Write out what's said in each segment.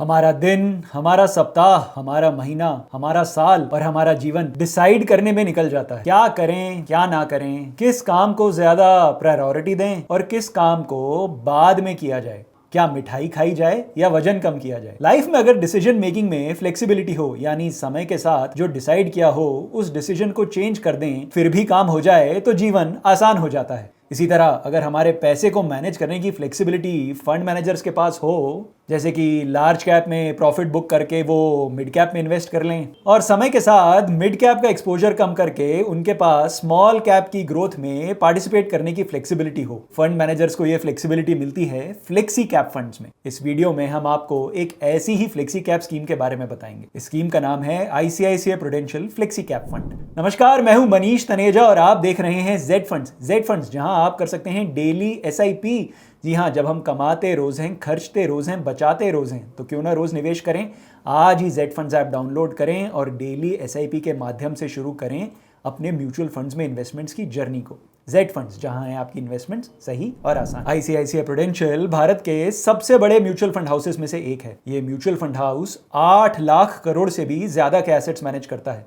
हमारा दिन, हमारा सप्ताह, हमारा महीना, हमारा साल और हमारा जीवन डिसाइड करने में निकल जाता है। क्या करें, क्या ना करें, किस काम को ज्यादा प्रायोरिटी दें और किस काम को बाद में किया जाए। क्या मिठाई खाई जाए या वजन कम किया जाए। लाइफ में अगर डिसीजन मेकिंग में फ्लेक्सिबिलिटी हो, यानी समय के साथ जो डिसाइड किया हो उस डिसीजन को चेंज कर दें फिर भी काम हो जाए, तो जीवन आसान हो जाता है। इसी तरह अगर हमारे पैसे को मैनेज करने की फ्लेक्सिबिलिटी फंड मैनेजर्स के पास हो, जैसे कि लार्ज कैप में प्रॉफिट बुक करके वो मिड कैप में इन्वेस्ट कर लें और समय के साथ मिड कैप का एक्सपोजर कम करके उनके पास स्मॉल कैप की ग्रोथ में पार्टिसिपेट करने की फ्लेक्सिबिलिटी हो। फंड मैनेजर्स को यह फ्लेक्सिबिलिटी मिलती है फ्लेक्सी कैप फंड्स में। इस वीडियो में हम आपको एक ऐसी ही फ्लेक्सी कैप स्कीम के बारे में बताएंगे। इस स्कीम का नाम है ICICI prudential flexi cap fund. नमस्कार, मैं हूं मनीष तनेजा और आप देख रहे हैं जेड फंड्स, जहां आप कर सकते हैं डेली एसआईपी। जी हाँ, जब हम कमाते रोज हैं, खर्चते रोज हैं, बचाते रोज हैं, तो क्यों ना रोज निवेश करें। आज ही जेड फंड्स ऐप डाउनलोड करें और डेली एसआईपी के माध्यम से शुरू करें अपने म्यूचुअल फंड्स में इन्वेस्टमेंट्स की जर्नी को। जेड फंड्स, जहां है आपकी इन्वेस्टमेंट्स सही और आसान। आईसीआईसीआई प्रूडेंशियल भारत के सबसे बड़े म्यूचुअल फंड हाउसेस में से एक है। ये mutual fund house 8 lakh crore से भी ज्यादा के एसेट्स मैनेज करता है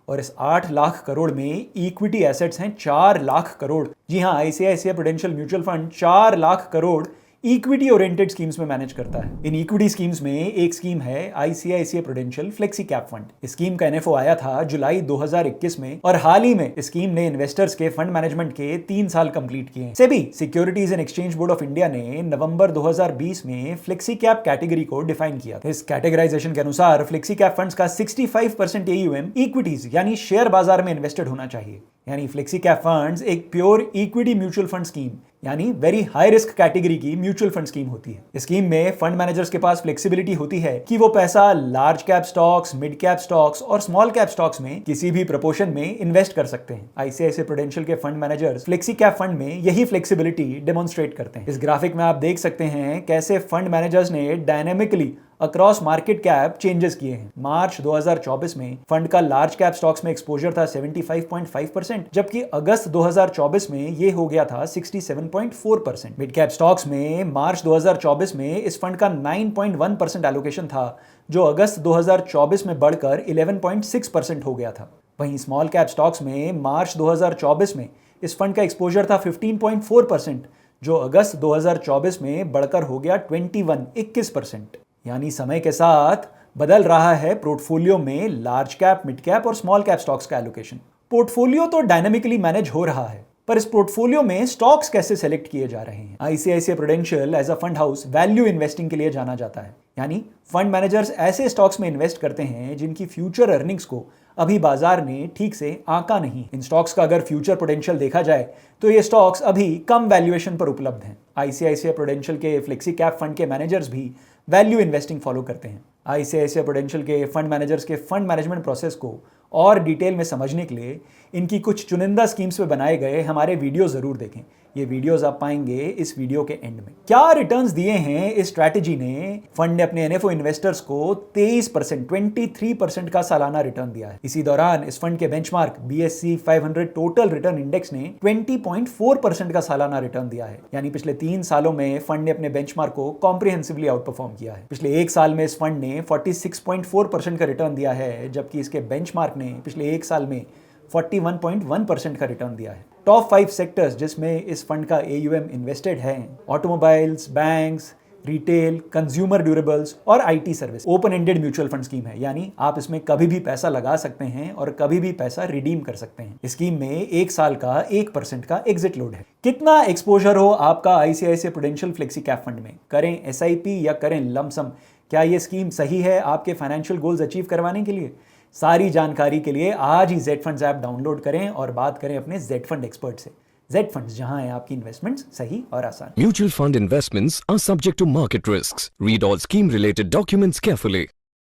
और इस 8 लाख करोड़ में इक्विटी एसेट्स हैं 4 लाख करोड़। जी हाँ, ICICI prudential mutual fund 4 lakh crore equity oriented schemes में मैनेज करता है। इन इक्विटी स्कीम्स में एक स्कीम है ICICI prudential flexi cap fund. इस स्कीम का एनएफओ आया था जुलाई 2021 में और हाल ही में इस स्कीम ने इन्वेस्टर्स के फंड मैनेजमेंट के 3 साल कंप्लीट किए हैं। SEBI securities and exchange board of India ने नवंबर 2020 में फ्लेक्सी कैप कैटेगरी को डिफाइन किया। इस कैटेगराइजेशन के अनुसार फ्लेक्सी कैप फंड्स का 65% एयूएम इक्विटीज यानी शेयर बाजार में इन्वेस्टेड होना चाहिए। यानी फ्लेक्सी कैप फंड्स एक pure equity mutual fund scheme यानी वेरी हाई रिस्क कैटेगरी की म्यूचुअल फंड स्कीम होती है। इस स्कीम में फंड मैनेजर्स के पास फ्लेक्सिबिलिटी होती है कि वो पैसा large cap stocks, mid cap stocks और स्मॉल कैप स्टॉक्स में किसी भी प्रोपोर्शन में इन्वेस्ट कर सकते हैं। आईसीआईसीआई प्रूडेंशियल के fund managers flexi cap fund में यही फ्लेक्सिबिलिटी डेमोन्स्ट्रेट करते हैं। इस ग्राफिक में आप देख सकते हैं कैसे फंड मैनेजर्स ने dynamically across market cap changes किए हैं। मार्च 2024 में फंड का लार्ज कैप स्टॉक्स में एक्सपोजर था 75.5%, जबकि अगस्त 2024 में ये हो गया था 67.4%। मिड कैप स्टॉक्स में मार्च 2024 में इस फंड का 9.1% एलोकेशन था, जो अगस्त 2024 में बढ़कर 11.6% हो गया था। वहीं स्मॉल कैप स्टॉक्स में मार्च 2024 में इस फंड का एक्सपोजर था 15.4%, जो अगस्त 2024 में बढ़कर हो गया 21%। यानी समय के साथ बदल रहा है पोर्टफोलियो में लार्ज कैप, मिड कैप और स्मॉल कैप स्टॉक्स का एलोकेशन। पोर्टफोलियो तो डायनामिकली मैनेज हो रहा है, पर इस पोर्टफोलियो में स्टॉक्स कैसे सेलेक्ट किए जा रहे हैं। ICICI Prudential as a fund house value investing के लिए जाना जाता है। यानी फंड मैनेजर्स ऐसे स्टॉक्स में इन्वेस्ट करते हैं जिनकी फ्यूचर अर्निंग्स को अभी बाजार ने ठीक से आंका नहीं। इन स्टॉक्स का अगर फ्यूचर पोटेंशियल देखा जाए तो ये स्टॉक्स अभी कम वैल्यूएशन पर उपलब्ध हैं। आईसीआईसीआई प्रूडेंशियल के फ्लेक्सी कैप फंड के मैनेजर्स भी वैल्यू इन्वेस्टिंग फॉलो करते हैं। आईसीआईसीआई प्रूडेंशियल के फंड मैनेजर्स के फंड मैनेजमेंट प्रोसेस को और डिटेल में समझने के लिए इनकी कुछ चुनिंदा स्कीम्स पे बनाए गए हमारे वीडियो जरूर देखें। ये वीडियोस आप पाएंगे इस वीडियो के एंड में। क्या रिटर्न्स दिए हैं इस स्ट्रैटेजी ने। फंड ने अपने एनएफओ इन्वेस्टर्स को 23% का सालाना रिटर्न दिया है। इसी दौरान इस फंड के benchmark BSE 500 total return index ने 20.4% का सालाना रिटर्न दिया है। यानी पिछले 3 सालों में फंड ने अपने बेंचमार्क को कॉम्प्रिहेंसिवली आउट परफॉर्म किया है। पिछले 1 साल में इस फंड ने 46.4% का रिटर्न दिया है, जबकि इसके बेंचमार्क ने पिछले 1 साल में 41.1% का रिटर्न दिया है। टॉप 5 सेक्टर्स जिसमें इस फंड का एयूएम इन्वेस्टेड है: automobiles, banks, retail, consumer durables और IT service. Open ended mutual fund scheme है, यानी आप इसमें कभी भी पैसा लगा सकते हैं और कभी भी पैसा रिडीम कर सकते हैं। इस स्कीम में 1 साल का 1% का एग्जिट लोड है। कितना एक्सपोजर हो आपका ICICI prudential flexi cap fund में, करें एसआईपी या करें लमसम, क्या ये स्कीम सही है आपके फाइनेंशियल गोल्स अचीव करवाने के लिए? सारी जानकारी के लिए आज ही जेड फंड्स ऐप डाउनलोड करें और बात करें अपने जेड फंड एक्सपर्ट से। जेड फंड्स, जहां है आपकी इन्वेस्टमेंट्स सही और आसान। Mutual fund investments are subject to market risks. Read all scheme related documents carefully.